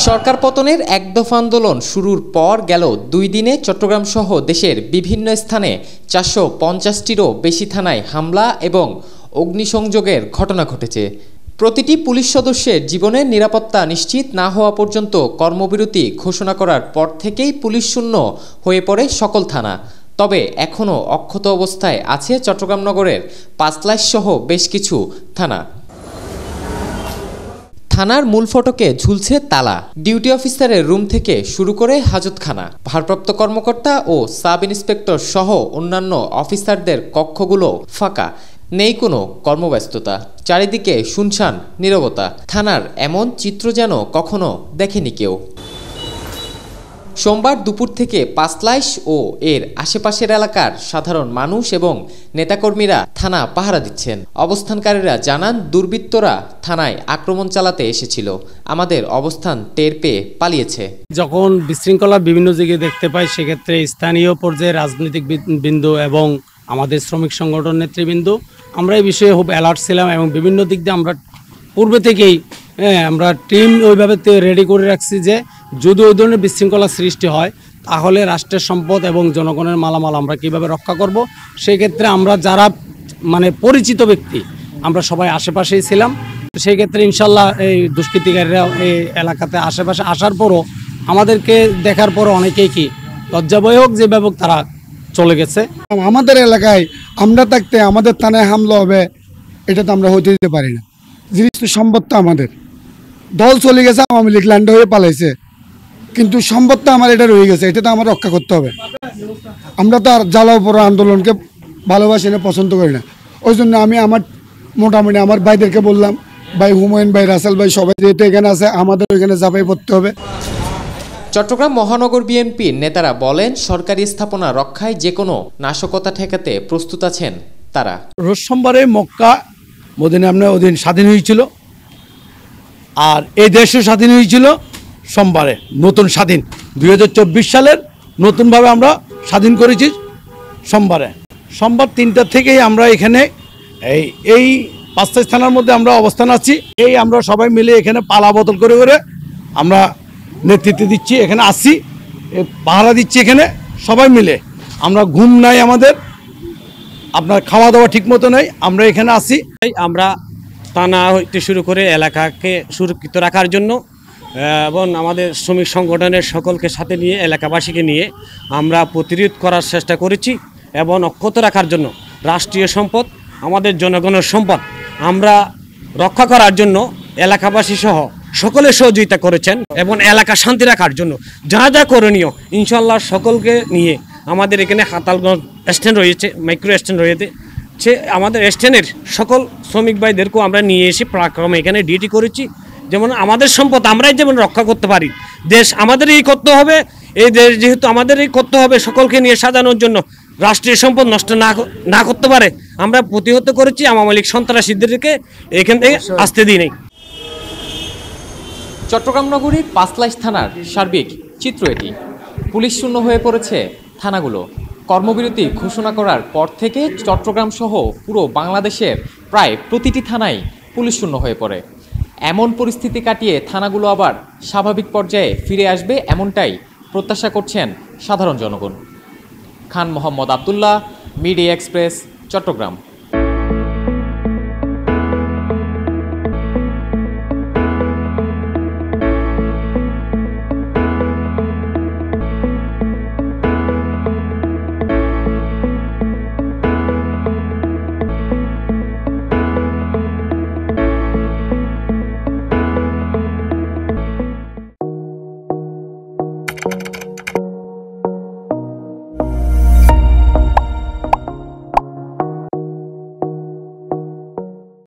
সরকার পতনের এক দফা আন্দোলন শুরুর পর গেল 2 দিনে চট্টগ্রাম সহ দেশের বিভিন্ন স্থানে 450টিরও বেশি থানায় হামলা এবং অগ্নিসংযোগের ঘটনা ঘটেছে। প্রতিটি পুলিশ সদস্যের জীবনের নিরাপত্তা নিশ্চিত না হওয়া পর্যন্ত কর্মবিরতি ঘোষণা করার পর থেকেই পুলিশ শূন্য হয়ে পড়ে সকল থানা। তবে এখনও অক্ষত অবস্থায় আছে চট্টগ্রাম নগরের পাঁচলাইশ সহ বেশ কিছু থানা। থানার মূল ফটকে ঝুলছে তালা, ডিউটি অফিসারের রুম থেকে শুরু করে হাজতখানা, ভারপ্রাপ্ত কর্মকর্তা ও সাব ইন্সপেক্টর সহ অন্যান্য অফিসারদের কক্ষগুলো ফাঁকা, নেই কোনো কর্মব্যস্ততা, চারিদিকে শুনশান নীরবতা। থানার এমন চিত্র যেন কখনো দেখেনি কেউ। সোমবার দুপুর থেকে পাঁচলাইশ ও এর আশেপাশের এলাকার সাধারণ মানুষ এবং নেতাকর্মীরা থানা পাহারা দিচ্ছেন। অবস্থানকারীরা জানান, দুর্বৃত্তরা থানায় আক্রমণ চালাতে এসেছিল, আমাদের অবস্থান টের পেয়ে পালিয়েছে। যখন বিশৃঙ্খলা বিভিন্ন জায়গায় দেখতে পাই, সেক্ষেত্রে স্থানীয় পর্যায়ে রাজনৈতিক বিন্দু এবং আমাদের শ্রমিক সংগঠন নেতৃবৃন্দ আমরা এই বিষয়ে খুব অ্যালার্ট ছিলাম এবং বিভিন্ন দিক দিয়ে আমরা পূর্বে থেকেই আমরা টিম ওইভাবে রেডি করে রাখছি যে যদি ওই ধরনের বিশৃঙ্খলা সৃষ্টি হয় তাহলে রাষ্ট্রের সম্পদ এবং জনগণের মালামাল আমরা কীভাবে রক্ষা করব। সেক্ষেত্রে আমরা যারা পরিচিত ব্যক্তি আমরা সবাই আশেপাশেই ছিলাম। সেই ক্ষেত্রে ইনশাল্লাহ এই দুষ্কৃতিকারীরা এই এলাকাতে আশেপাশে আসার পরও আমাদেরকে দেখার পরও অনেকেই কি লজ্জাবহ হোক যেভাবে হোক তারা চলে গেছে। আমাদের এলাকায় আমরা থাকতে আমাদের থানায় হামলা হবে, এটা তো আমরা হতে দিতে পারি না। জিনিস তো সম্পদটা আমাদের, দল চলে গেছে, আওয়ামী লীগ ল্যান্ড হয়ে পালাইছে, কিন্তু সম্পদটা আমার এটা রয়ে গেছে, এটা তো আমার রক্ষা করতে হবে। আমরা তো আর জ্বালাও পড়া আন্দোলনকে ভালোবাসি না, পছন্দ করি না। ওই জন্য আমি আমার মোটামুটি আমার ভাইদেরকে বললাম, ভাই হুমায়ুন ভাই, রাসেল ভাই, সবাই যেহেতু এখানে আছে আমাদের ওইখানে ঝাঁপাই পড়তে হবে। চট্টগ্রাম মহানগর বিএনপির নেতারা বলেন, সরকারি স্থাপনা রক্ষায় যে কোনো নাশকতা ঠেকাতে প্রস্তুত আছেন তারা। রোজ সোমবারে মক্কা মদিনা আপনার ওদিন স্বাধীন হয়েছিল, আর এই দেশও স্বাধীন হয়েছিল সোমবারে, নতুন স্বাধীন 2024 সালের নতুনভাবে আমরা স্বাধীন করেছি সোমবারে। সোমবার 3টা থেকেই আমরা এখানে এই পাঁচলাইশ থানার মধ্যে আমরা অবস্থান আছি। আমরা সবাই মিলে এখানে পালা বদল করে করে আমরা নেতৃত্ব দিচ্ছি, এখানে আসছি, পাহারা দিচ্ছি এখানে সবাই মিলে। আমরা ঘুম নাই, আমাদের আপনার খাওয়া দাওয়া ঠিক মতো নেই, আমরা এখানে আসি। আমরা থানা হইতে শুরু করে এলাকাকে সুরক্ষিত রাখার জন্য এবং আমাদের শ্রমিক সংগঠনের সকলকে সাথে নিয়ে এলাকাবাসীকে নিয়ে আমরা প্রতিরোধ করার চেষ্টা করেছি এবং অক্ষত রাখার জন্য রাষ্ট্রীয় সম্পদ আমাদের জনগণের সম্পদ আমরা রক্ষা করার জন্য এলাকাবাসী সহ সকলে সহযোগিতা করেছেন এবং এলাকা শান্তি রাখার জন্য যা যা করণীয় ইনশাল্লাহ সকলকে নিয়ে আমাদের এখানে হাতালগঞ্জ স্ট্যান্ড রয়েছে, মাইক্রো স্ট্যান্ড রয়েছে, সে আমাদের স্ট্যান্ডের সকল শ্রমিক ভাইদেরকেও আমরা নিয়ে এসে পরাক্রমে এখানে ডিউটি করেছি। যেমন আমাদের সম্পদ আমরাই যেমন রক্ষা করতে পারি, দেশ আমাদেরই করতে হবে, এই দেশ যেহেতু আমাদেরই করতে হবে সকলকে নিয়ে সাজানোর জন্য, রাষ্ট্রীয় সম্পদ নষ্ট না করতে পারে আমরা প্রতিহত করেছি। আওয়ামী লীগ সন্ত্রাসীদেরকে এখান থেকে আসতে দিই নাই। চট্টগ্রাম নগরীর পাঁচলাইশ থানার সার্বিক চিত্র এটি। পুলিশ শূন্য হয়ে পড়েছে থানাগুলো। কর্মবিরতি ঘোষণা করার পর থেকে চট্টগ্রাম সহ পুরো বাংলাদেশের প্রায় প্রতিটি থানায় পুলিশ শূন্য হয়ে পড়ে। এমন পরিস্থিতি কাটিয়ে থানাগুলো আবার স্বাভাবিক পর্যায়ে ফিরে আসবে, এমনটাই প্রত্যাশা করছেন সাধারণ জনগণ। Khan Mohammad Abdullah, media express, Chittagong.